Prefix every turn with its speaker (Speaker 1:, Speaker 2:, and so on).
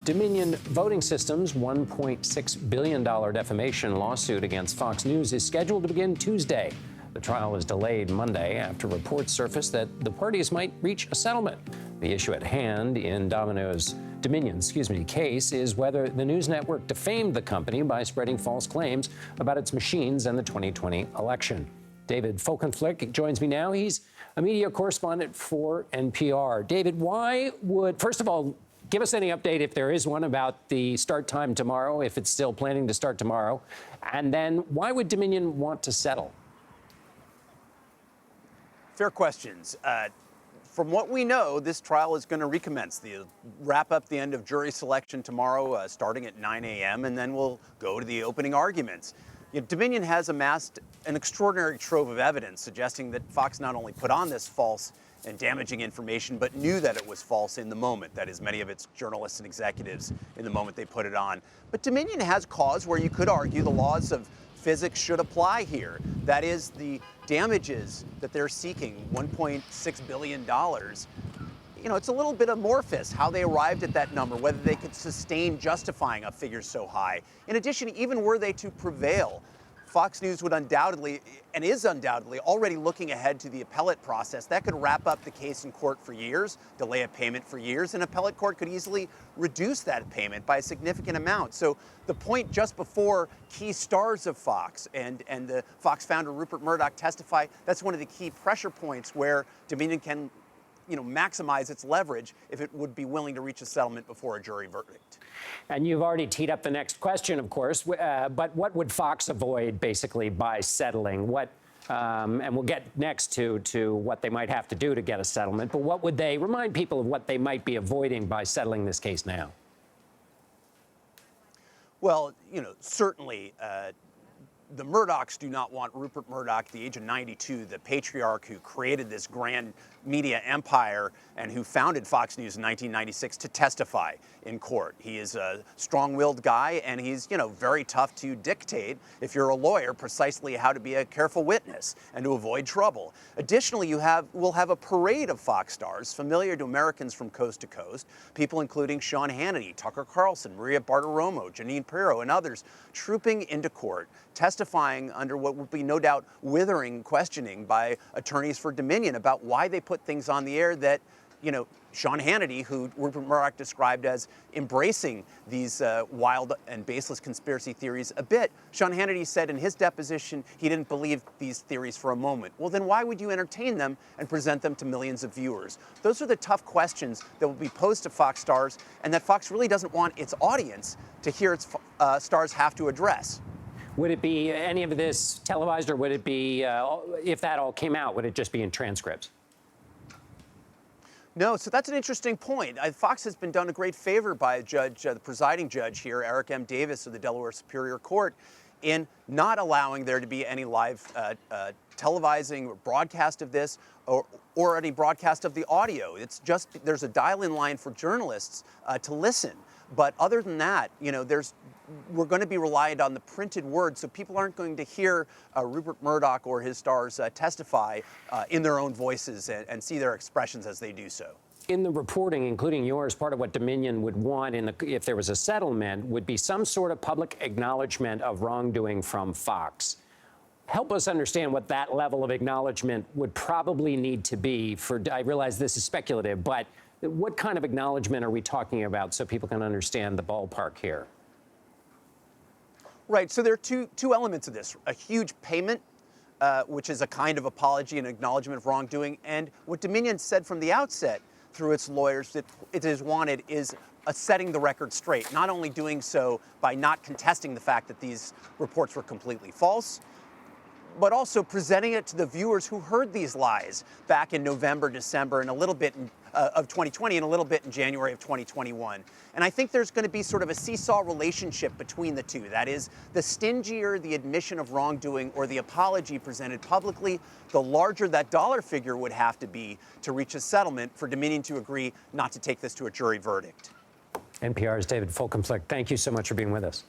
Speaker 1: Dominion Voting Systems' $1.6 billion defamation lawsuit against Fox News is scheduled to begin Tuesday. The trial is delayed Monday after reports surfaced that the parties might reach a settlement. The issue at hand in Dominion's case is whether the news network defamed the company by spreading false claims about its machines and the 2020 election. David Folkenflik joins me now. He's a media correspondent for NPR. David, first of all, give us any update, if there is one, about the start time tomorrow, if it's still planning to start tomorrow. And then why would Dominion want to settle?
Speaker 2: Fair questions. From what we know, this trial is going to recommence. They'll wrap up the end of jury selection tomorrow, starting at 9 a.m., and then we'll go to the opening arguments. Dominion has amassed an extraordinary trove of evidence suggesting that Fox not only put on this false and damaging information, but knew that it was false in the moment. That is, many of its journalists and executives in the moment they put it on. But Dominion has cause where you could argue the laws of physics should apply here. That is, the damages that they're seeking, $1.6 billion. It's a little bit amorphous how they arrived at that number, whether they could sustain justifying a figure so high. In addition, even were they to prevail, Fox News would undoubtedly, and is undoubtedly, already looking ahead to the appellate process. That could wrap up the case in court for years, delay a payment for years, and appellate court could easily reduce that payment by a significant amount. So the point just before key stars of Fox and the Fox founder Rupert Murdoch testify, that's one of the key pressure points where Dominion can maximize its leverage if it would be willing to reach a settlement before a jury verdict.
Speaker 1: And you've already teed up the next question, of course, but what would Fox avoid, basically, by settling? And we'll get next to what they might have to do to get a settlement, but what would they remind people of what they might be avoiding by settling this case now?
Speaker 2: Well, certainly, the Murdochs do not want Rupert Murdoch, the age of 92, the patriarch who created this grand media empire and who founded Fox News in 1996, to testify in court. He is a strong-willed guy, and he's, very tough to dictate, if you're a lawyer, precisely how to be a careful witness and to avoid trouble. Additionally, we'll have a parade of Fox stars familiar to Americans from coast to coast, people including Sean Hannity, Tucker Carlson, Maria Bartiromo, Jeanine Pirro, and others, trooping into court, testifying under what will be no doubt withering questioning by attorneys for Dominion about why they put things on the air that, Sean Hannity, who Rupert Murdoch described as embracing these wild and baseless conspiracy theories a bit. Sean Hannity said in his deposition he didn't believe these theories for a moment. Well, then why would you entertain them and present them to millions of viewers? Those are the tough questions that will be posed to Fox stars, and that Fox really doesn't want its audience to hear its stars have to address.
Speaker 1: Would it be any of this televised, or would it be, if that all came out, would it just be in transcripts?
Speaker 2: No, so that's an interesting point. Fox has been done a great favor by a judge, the presiding judge here, Eric M. Davis of the Delaware Superior Court, in not allowing there to be any live televising or broadcast of this, or any broadcast of the audio. It's just, there's a dial-in line for journalists to listen. But other than that, we're going to be reliant on the printed word, so people aren't going to hear Rupert Murdoch or his stars testify in their own voices and see their expressions as they do so.
Speaker 1: In the reporting, including yours, part of what Dominion would want if there was a settlement would be some sort of public acknowledgement of wrongdoing from Fox. Help us understand what that level of acknowledgement would probably need to be for, I realize this is speculative, but what kind of acknowledgement are we talking about so people can understand the ballpark here?
Speaker 2: Right, so there are two elements of this. A huge payment, which is a kind of apology and acknowledgement of wrongdoing, and what Dominion said from the outset through its lawyers that it has wanted is setting the record straight, not only doing so by not contesting the fact that these reports were completely false, but also presenting it to the viewers who heard these lies back in November, December, and a little bit of 2020 and a little bit in January of 2021. And I think there's going to be sort of a seesaw relationship between the two. That is, the stingier the admission of wrongdoing or the apology presented publicly, the larger that dollar figure would have to be to reach a settlement for Dominion to agree not to take this to a jury verdict.
Speaker 1: NPR's David Folkenflik, thank you so much for being with us.